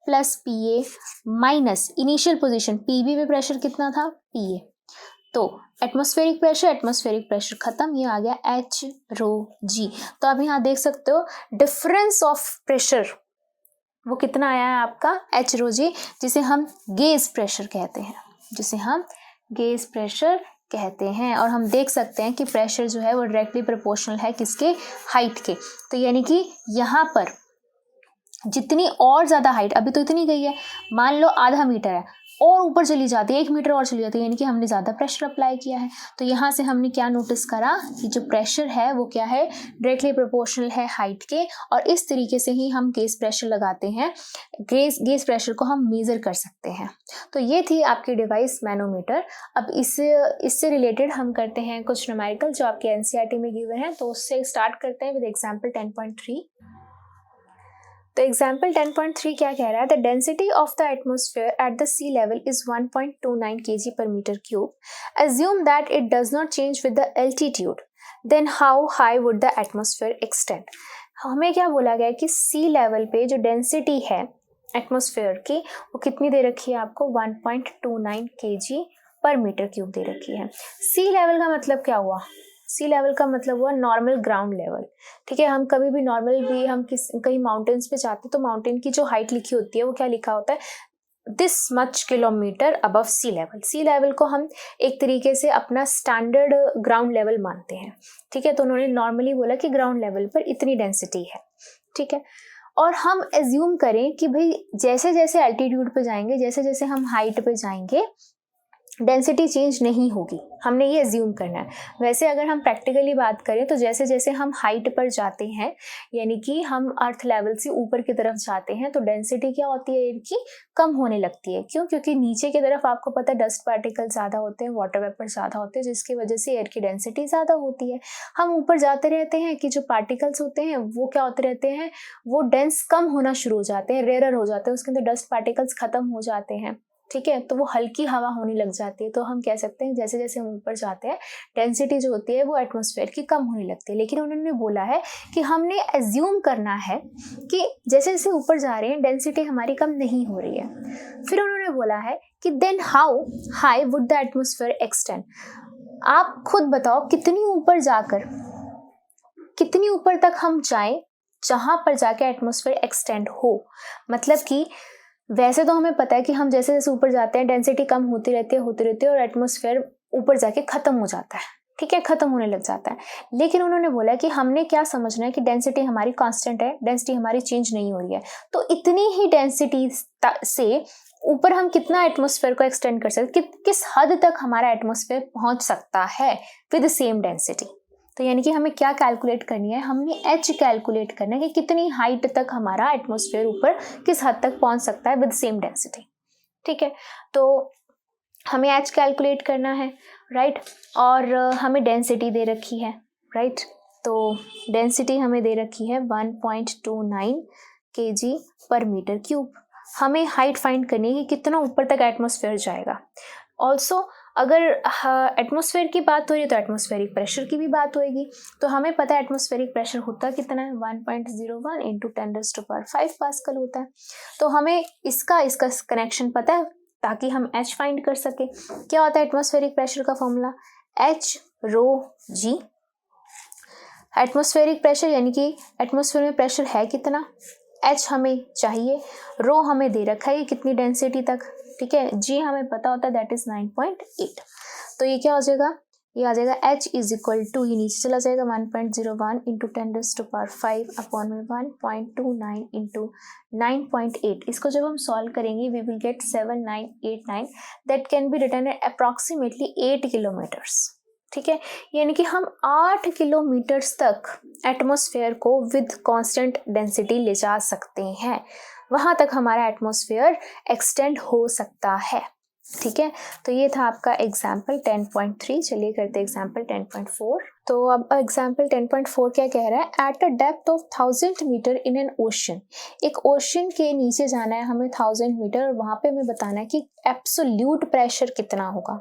plus PA minus initial position PB पे प्रेशर कितना था, PA। तो एटमॉस्फेरिक प्रेशर खत्म, ये आ गया H रो जी। तो आप यहाँ देख सकते हो डिफरेंस ऑफ प्रेशर वो कितना आया है आपका, H रो जी, जिसे हम गेज प्रेशर कहते हैं और हम देख सकते हैं कि प्रेशर जो है वो डायरेक्टली प्रोपोर्शनल है किसके, हाइट के। तो यानी कि यहाँ पर जितनी और ज़्यादा हाइट, अभी तो इतनी गई है, मान लो आधा मीटर है और ऊपर चली जाती है, 1 मीटर और चली जाती है, यानी कि हमने ज़्यादा प्रेशर अप्लाई किया है। तो यहाँ से हमने क्या नोटिस करा कि जो प्रेशर है वो क्या है, डायरेक्टली प्रोपोर्शनल है हाइट के, और इस तरीके से ही हम गेज प्रेशर लगाते हैं, गेज प्रेशर को हम मेज़र कर सकते हैं। तो ये थी आपकी डिवाइस मैनोमीटर। अब इससे रिलेटेड हम करते हैं कुछ न्यूमेरिकल जो आपके NCERT में गिवन है, तो उससे स्टार्ट करते हैं विद एग्जाम्पल 10.3। तो एग्जाम्पल 10.3 क्या कह रहा है, the density of the atmosphere at the sea level is 1.29 kg per meter cube. Assume that it does not change with the altitude. Then how high would the atmosphere extend? हमें क्या बोला गया है कि सी लेवल पे जो डेंसिटी है एटमोसफेयर की वो कितनी दे रखी है आपको, 1.29 kg पर मीटर क्यूब दे रखी है। सी लेवल का मतलब क्या हुआ, सी लेवल का मतलब हुआ नॉर्मल ग्राउंड लेवल, ठीक है। हम कभी भी नॉर्मल भी हम कहीं माउंटेन्स पे जाते हैं तो माउंटेन की जो हाइट लिखी होती है वो क्या लिखा होता है, this much kilometre above sea level. Sea level को हम एक तरीके से अपना स्टैंडर्ड ग्राउंड लेवल मानते हैं, ठीक है। तो उन्होंने नॉर्मली बोला कि ग्राउंड लेवल पर इतनी डेंसिटी है, ठीक है। और हम एज्यूम करें कि भाई जैसे जैसे एल्टीट्यूड पे जाएंगे, जैसे जैसे हम हाइट पे जाएंगे, डेंसिटी चेंज नहीं होगी, हमने ये एज्यूम करना है। वैसे अगर हम प्रैक्टिकली बात करें तो जैसे जैसे हम हाइट पर जाते हैं, यानी कि हम अर्थ लेवल से ऊपर की तरफ जाते हैं, तो डेंसिटी क्या होती है एयर की, कम होने लगती है। क्यों, क्योंकि नीचे की तरफ आपको पता है डस्ट पार्टिकल ज़्यादा होते हैं, वाटर वेपर ज़्यादा होते हैं, जिसकी वजह से एयर की डेंसिटी ज़्यादा होती है। हम ऊपर जाते रहते हैं कि जो पार्टिकल्स होते हैं वो क्या होते रहते हैं, वो डेंस कम होना शुरू हो जाते हैं, रेयर हो जाते हैं, उसके अंदर डस्ट पार्टिकल्स खत्म हो जाते हैं, ठीक है। तो वो हल्की हवा होने लग जाती है। तो हम कह सकते हैं जैसे जैसे हम ऊपर जाते हैं डेंसिटी जो होती है वो एटमॉस्फेयर की कम होने लगती है। लेकिन उन्होंने बोला है कि हमने एज्यूम करना है कि जैसे जैसे ऊपर जा रहे हैं डेंसिटी हमारी कम नहीं हो रही है। फिर उन्होंने बोला है कि then how high would the atmosphere extend. आप खुद बताओ कितनी ऊपर जाकर, कितनी ऊपर तक हम जाएं जहां पर जाके एटमॉस्फेयर एक्सटेंड हो। मतलब कि वैसे तो हमें पता है कि हम जैसे जैसे ऊपर जाते हैं डेंसिटी कम होती रहती है और एटमॉस्फेयर ऊपर जाके खत्म हो जाता है, ठीक है, खत्म होने लग जाता है। लेकिन उन्होंने बोला कि हमने क्या समझना है कि डेंसिटी हमारी कांस्टेंट है, डेंसिटी हमारी चेंज नहीं हो रही है, तो इतनी ही डेंसिटी से ऊपर हम कितना एटमॉस्फेयर को एक्सटेंड कर सकते, किस हद तक हमारा एटमॉस्फेयर पहुंच सकता है विद सेम डेंसिटी। तो यानी कि हमें क्या कैलकुलेट करनी है, हमने H कैलकुलेट करना है कि कितनी हाइट तक हमारा एटमॉस्फेयर ऊपर किस हद तक पहुंच सकता है विद सेम डेंसिटी, ठीक है। तो हमें H कैलकुलेट करना है, राइट। और हमें डेंसिटी दे रखी है, राइट। तो डेंसिटी हमें दे रखी है 1.29 kg पर मीटर क्यूब। हमें हाइट फाइंड करनी है कि कितना ऊपर तक एटमॉस्फेयर जाएगा। ऑल्सो अगर एटमॉस्फेयर की बात हो रही है तो एटमॉस्फेरिक प्रेशर की भी बात होएगी। तो हमें पता है एटमॉस्फेरिक प्रेशर होता कितना है, 1.01 इंटू 10⁵ पास्कल होता है। तो हमें इसका कनेक्शन पता है ताकि हम H फाइंड कर सके। क्या होता है एटमॉस्फेरिक प्रेशर का फॉर्मूला, H रो जी। एटमॉस्फेरिक प्रेशर यानी कि एटमॉस्फेयर में प्रेशर है कितना, H हमें चाहिए, रो हमें दे रखा है कितनी डेंसिटी तक, ठीक है। G हमें पता होता है दैट इज 9.8। तो ये क्या हो जाएगा, ये आ जाएगा H इज इक्वल टू, ये नीचे चला जाएगा 1.01 इंटू 10⁵ अपॉन में 1.29 इंटू 9.8। इसको जब हम सॉल्व करेंगे we will get 7989 that can be written approximately 8 kilometres, ठीक है, यानी कि हम 8 किलोमीटर्स तक एटमॉस्फेयर को विद कांस्टेंट डेंसिटी ले जा सकते हैं, वहाँ तक हमारा एटमॉस्फेयर एक्सटेंड हो सकता है। ठीक है, तो ये था आपका एग्जाम्पल 10.3। चलिए करते हैं एग्जाम्पल 10.4। तो अब एग्जाम्पल 10.4 क्या कह रहा है, at a depth of 1000 metre in an ocean, एक ओशन के नीचे जाना है हमें 1000 मीटर और वहाँ पे हमें बताना है कि एब्सोल्यूट प्रेशर कितना होगा।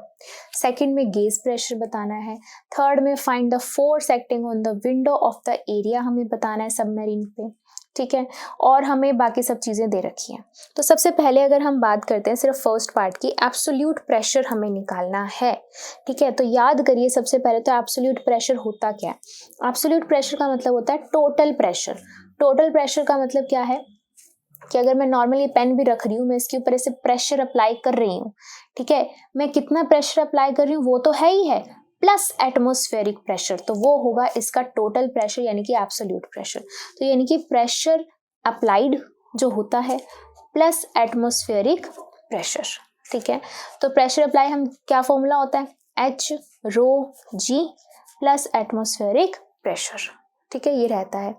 सेकंड में गेज प्रेशर बताना है। थर्ड में find the force acting on the window of the area हमें बताना है सबमरीन पे। ठीक है, और हमें बाकी सब चीज़ें दे रखी हैं। तो सबसे पहले अगर हम बात करते हैं सिर्फ फर्स्ट पार्ट की, एब्सोल्यूट प्रेशर हमें निकालना है। ठीक है, तो याद करिए सबसे पहले तो एब्सोल्यूट प्रेशर होता क्या है। एब्सोल्यूट प्रेशर का मतलब होता है टोटल प्रेशर। टोटल प्रेशर का मतलब क्या है कि अगर मैं नॉर्मली पेन भी रख रही हूँ, मैं इसके ऊपर ऐसे प्रेशर अप्लाई कर रही हूँ, ठीक है, मैं कितना प्रेशर अप्लाई कर रही हूँ वो तो है ही है, प्लस एटमॉस्फेरिक प्रेशर, तो वो होगा इसका टोटल प्रेशर यानी कि एब्सोल्यूट प्रेशर। तो यानी कि प्रेशर अप्लाइड जो होता है प्लस एटमॉस्फेरिक प्रेशर। ठीक है, तो प्रेशर अप्लाई हम क्या फॉर्मूला होता है, H rho g plus atmospheric pressure. ठीक है, ये रहता है।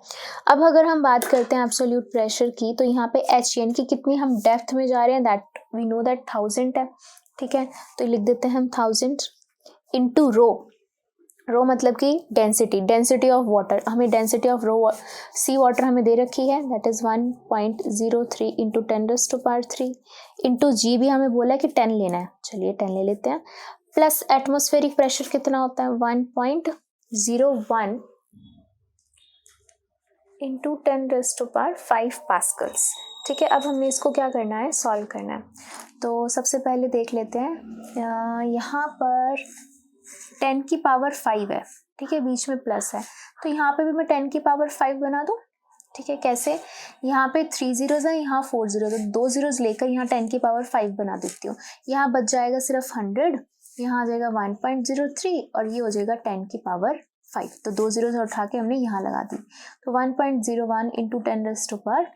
अब अगर हम बात करते हैं एब्सोल्यूट प्रेशर की, तो यहाँ पे एच यानी कि कितनी हम डेप्थ में जा रहे हैं, दैट वी नो दैट 1000 है। ठीक है, तो लिख देते हैं हम 1000 इंटू रो। रो मतलब कि डेंसिटी, डेंसिटी ऑफ वाटर, हमें density of rho sea water हमें दे रखी है, that is 1.03 into 10⁻³ into g भी हमें बोला है कि 10 लेना है, चलिए 10 ले लेते हैं, प्लस एटमॉस्फेरिक प्रेशर कितना होता है 1.01 इंटू 10⁵ पास्कल्स। ठीक है, अब हमें इसको क्या करना है, सॉल्व करना है। तो सबसे पहले देख लेते हैं, यहाँ पर 10⁵ है, ठीक है, बीच में प्लस है, तो यहाँ पे भी मैं 10⁵ बना दूँ। ठीक है, कैसे, यहाँ पे 3 zeros है, यहाँ 4 zeros है, 2 zeros लेकर यहाँ 10⁵ बना देती हूँ। यहाँ बच जाएगा सिर्फ 100, यहाँ आ जाएगा 1.03 और ये हो जाएगा 10⁵। तो 2 zeros उठा के हमने यहाँ लगा दी, तो 1.01 इंटू 10⁵।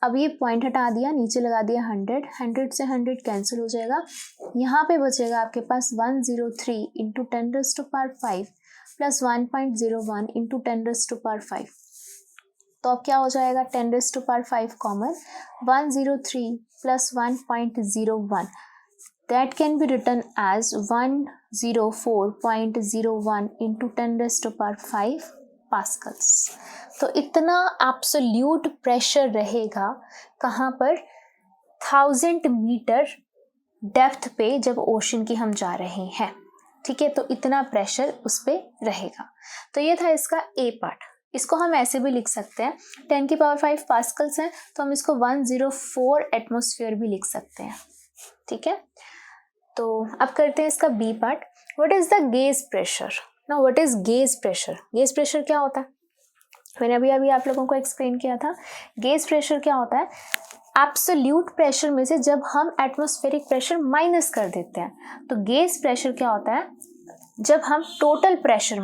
अब ये पॉइंट हटा दिया, नीचे लगा दिया 100, 100 से 100 कैंसिल हो जाएगा, यहाँ पे बचेगा आपके पास 103 इंटू 10⁵ प्लस 1.01 इंटू 10⁵। तो अब क्या हो जाएगा, 10⁵ common, 103 plus 1.01 that can be written as 104.01 into 10⁵ pascals. तो इतना एब्सोल्यूट प्रेशर रहेगा कहाँ पर, 1000 मीटर डेप्थ पे जब ओशन की हम जा रहे हैं। ठीक है, तो इतना प्रेशर उस पे रहेगा। तो ये था इसका ए पार्ट। इसको हम ऐसे भी लिख सकते हैं, 10⁵ पास्कल्स हैं तो हम इसको 104 एटमॉस्फेयर भी लिख सकते हैं। ठीक है, तो अब करते हैं इसका b part, what is the gauge pressure. Now what is gauge pressure, gauge pressure क्या होता है, मैंने अभी आप लोगों को एक्सप्लेन किया था। गेज प्रेशर क्या होता है, एब्सोल्यूट प्रेशर में से जब हम एटमॉस्फेरिक प्रेशर माइनस कर देते हैं, तो गेज प्रेशर क्या होता है, जब हम टोटल प्रेशर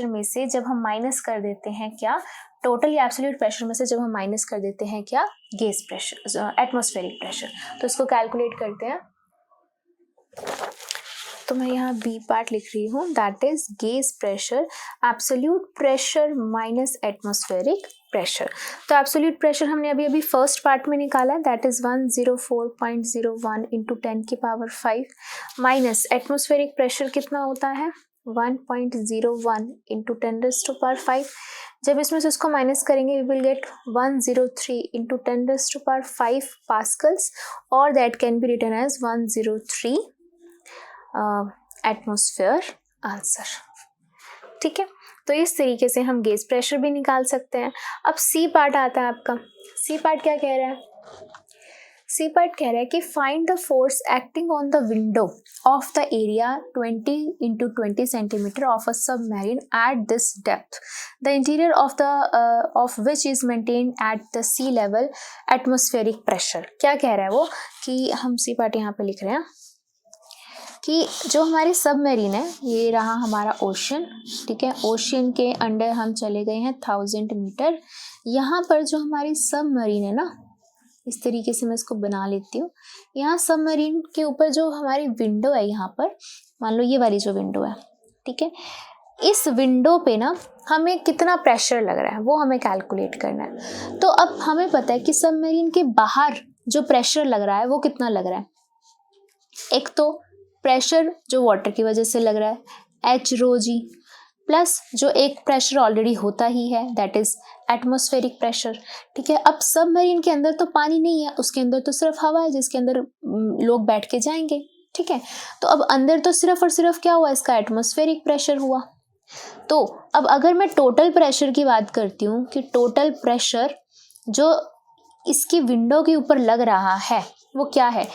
में से जब हम माइनस कर देते हैं क्या, टोटल या एब्सोल्यूट प्रेशर में से जब हम माइनस कर देते हैं क्या, गेज प्रेशर, एटमॉस्फेरिक प्रेशर। तो इसको कैलकुलेट करते हैं, तो मैं यहाँ बी पार्ट लिख रही हूँ, that is gauge pressure, absolute pressure minus atmospheric pressure. तो एब्सोल्यूट प्रेशर हमने अभी फर्स्ट पार्ट में निकाला है, that is 104.01 into 10⁵ minus atmospheric pressure कितना होता है 1.01 इंटू 10⁵। जब इसमें से उसको माइनस करेंगे we will get 103 into 10⁵ pascals, और that can be written as 103 atmosphere answer. ठीक है, तो इस तरीके से हम गेज प्रेशर भी निकाल सकते हैं। अब सी पार्ट आता है आपका। सी पार्ट क्या कह रहा है, सी पार्ट कह रहा है कि find the force acting on the window of the area 20 into 20 centimetre of a submarine at this depth, the interior of which is maintained at the sea level atmospheric pressure. क्या कह रहा है वो, कि हम सी पार्ट यहाँ पे लिख रहे हैं कि जो हमारी सबमरीन है, ये रहा हमारा ओशन। ठीक है, ओशन के अंडर हम चले गए हैं 1000 मीटर। यहाँ पर जो हमारी सबमरीन है ना, इस तरीके से मैं इसको बना लेती हूँ, यहाँ सबमरीन के ऊपर जो हमारी विंडो है यहाँ पर, मान लो ये वाली जो विंडो है, ठीक है, इस विंडो पे ना हमें कितना प्रेशर लग रहा है वो हमें कैलकुलेट करना है। तो अब हमें पता है कि सबमरीन के बाहर जो प्रेशर लग रहा है वो कितना लग रहा है। एक तो प्रेशर जो वाटर की वजह से लग रहा है h ρg, प्लस जो एक प्रेशर ऑलरेडी होता ही है दैट इज एटमॉस्फेरिक प्रेशर, ठीक है। अब सबमरीन के अंदर तो पानी नहीं है, उसके अंदर तो सिर्फ हवा है जिसके अंदर लोग बैठ के जाएंगे, ठीक है। तो अब अंदर तो सिर्फ और सिर्फ क्या हुआ, इसका एटमॉस्फेरिक प्रेशर हुआ। तो अब अगर मैं टोटल प्रेशर की बात करती हूँ कि टोटल प्रेशर जो इसकी विंडो के ऊपर लग रहा है वो क्या है,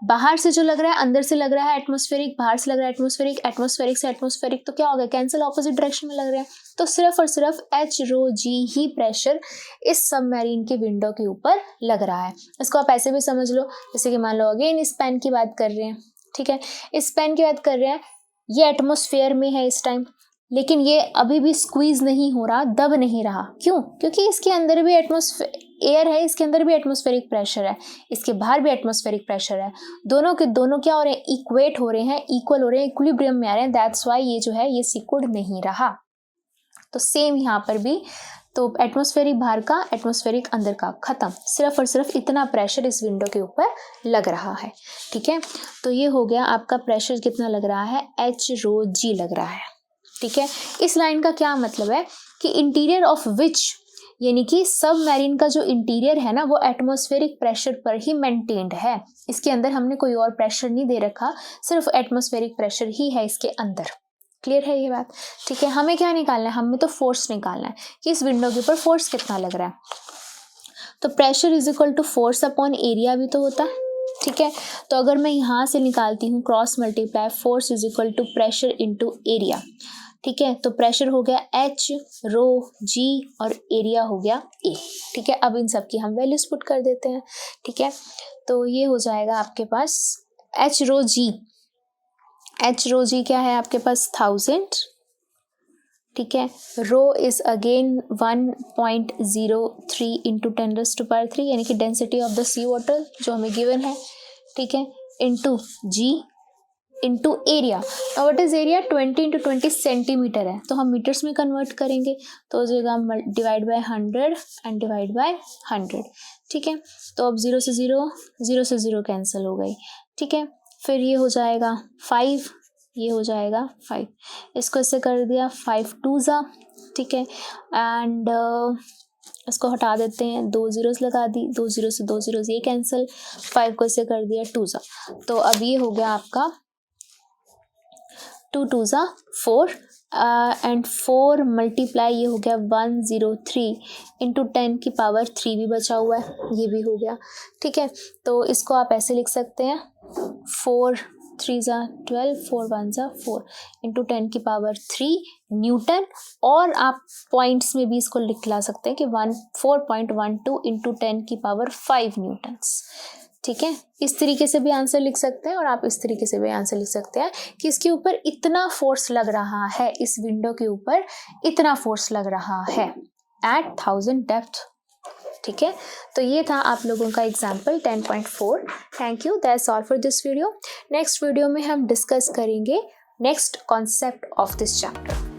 बाहर से जो लग रहा है अंदर से लग रहा है एटमॉस्फेरिक, बाहर से लग रहा है एटमॉस्फेरिक, एटमॉस्फेरिक से एटमॉस्फेरिक, तो क्या हो गया, कैंसिल, ऑपोजिट डायरेक्शन में लग रहे हैं। तो सिर्फ और सिर्फ h ρg ही प्रेशर इस सबमरीन की विंडो के ऊपर लग रहा है। इसको आप ऐसे भी समझ लो, जैसे कि मान लो अगेन इस पेन की बात कर रहे हैं, ठीक है, इस पेन की बात कर रहे हैं, ये एटमॉस्फेयर में है इस टाइम, लेकिन ये अभी भी स्क्वीज नहीं हो रहा, दब नहीं रहा। क्यों? क्योंकि इसके अंदर भी एयर है, इसके अंदर भी एटमॉस्फेरिक प्रेशर है, इसके बाहर भी एटमॉस्फेरिक प्रेशर है, दोनों के दोनों क्या हो रहे हैं, इक्वेट हो रहे हैं, इक्वल हो रहे हैं, इक्विलिब्रियम में आ रहे हैं, दैट्स वाई ये जो है ये सिकुड़ नहीं रहा। तो सेम यहाँ पर भी, तो एटमॉस्फेरिक बाहर का, एटमॉस्फेरिक अंदर का, खत्म, सिर्फ और सिर्फ इतना प्रेशर इस विंडो के ऊपर लग रहा है, ठीक है। तो ये हो गया आपका प्रेशर कितना लग रहा है, h ρg लग रहा है, ठीक है। इस लाइन का क्या मतलब है कि इंटीरियर ऑफ विच, यानी कि सबमरीन का जो इंटीरियर है ना वो एटमॉस्फेरिक प्रेशर पर ही मेंटेन्ड है, इसके अंदर हमने कोई और प्रेशर नहीं दे रखा, सिर्फ एटमॉस्फेरिक प्रेशर ही है इसके अंदर। क्लियर है ये बात, ठीक है। हमें क्या निकालना है, हमें तो फोर्स निकालना है कि इस विंडो के ऊपर फोर्स कितना लग रहा है। तो pressure is equal to force upon area भी तो होता है, ठीक है। तो अगर मैं यहाँ से निकालती हूँ cross multiply, force is equal to pressure into area, ठीक है। तो प्रेशर हो गया h ρg और एरिया हो गया a, ठीक है। अब इन सब की हम वैल्यूज पुट कर देते हैं, ठीक है। तो ये हो जाएगा आपके पास h ρg क्या है आपके पास 1000, ठीक है। रो इज अगेन 1.03 इंटू 10⁻³ यानी कि density of the sea water जो हमें गिवन है, ठीक है, into g into area. What is area, 20 into 20 centimetre है, तो हम मीटर्स में कन्वर्ट करेंगे, तो हो जाएगा divide by 100 and divide by 100, ठीक है। तो अब 0 से 0 कैंसिल हो गई, ठीक है। फिर ये हो जाएगा 5, ये हो जाएगा 5, इसको इससे कर दिया 5 2 ज़ा, ठीक है, एंड इसको हटा देते हैं, 2 zeros लगा दी, 2 0 से 2 zeros ये कैंसिल, 5 को इससे कर दिया 2 ज़ा। तो अब ये हो गया आपका 2 2 ज़ा 4 एंड 4 मल्टीप्लाई, ये हो गया 103 इंटू 10⁻³ भी बचा हुआ है, ये भी हो गया, ठीक है। तो इसको आप ऐसे लिख सकते हैं 4 3 ज़ा 12, 4 1 ज़ा 4 इंटू 10⁻³ न्यूटन, और आप पॉइंट्स में भी इसको लिखला सकते हैं कि 4.12 इंटू 10⁵ न्यूटन्स, ठीक है। इस तरीके से भी आंसर लिख सकते हैं और आप इस तरीके से भी आंसर लिख सकते हैं कि इसके ऊपर इतना फोर्स लग रहा है, इस विंडो के ऊपर इतना फोर्स लग रहा है एट 1000 डेप्थ, ठीक है। तो ये था आप लोगों का example 10.4। Thank you, that's all for this video. Next video में हम डिस्कस करेंगे next concept of this chapter.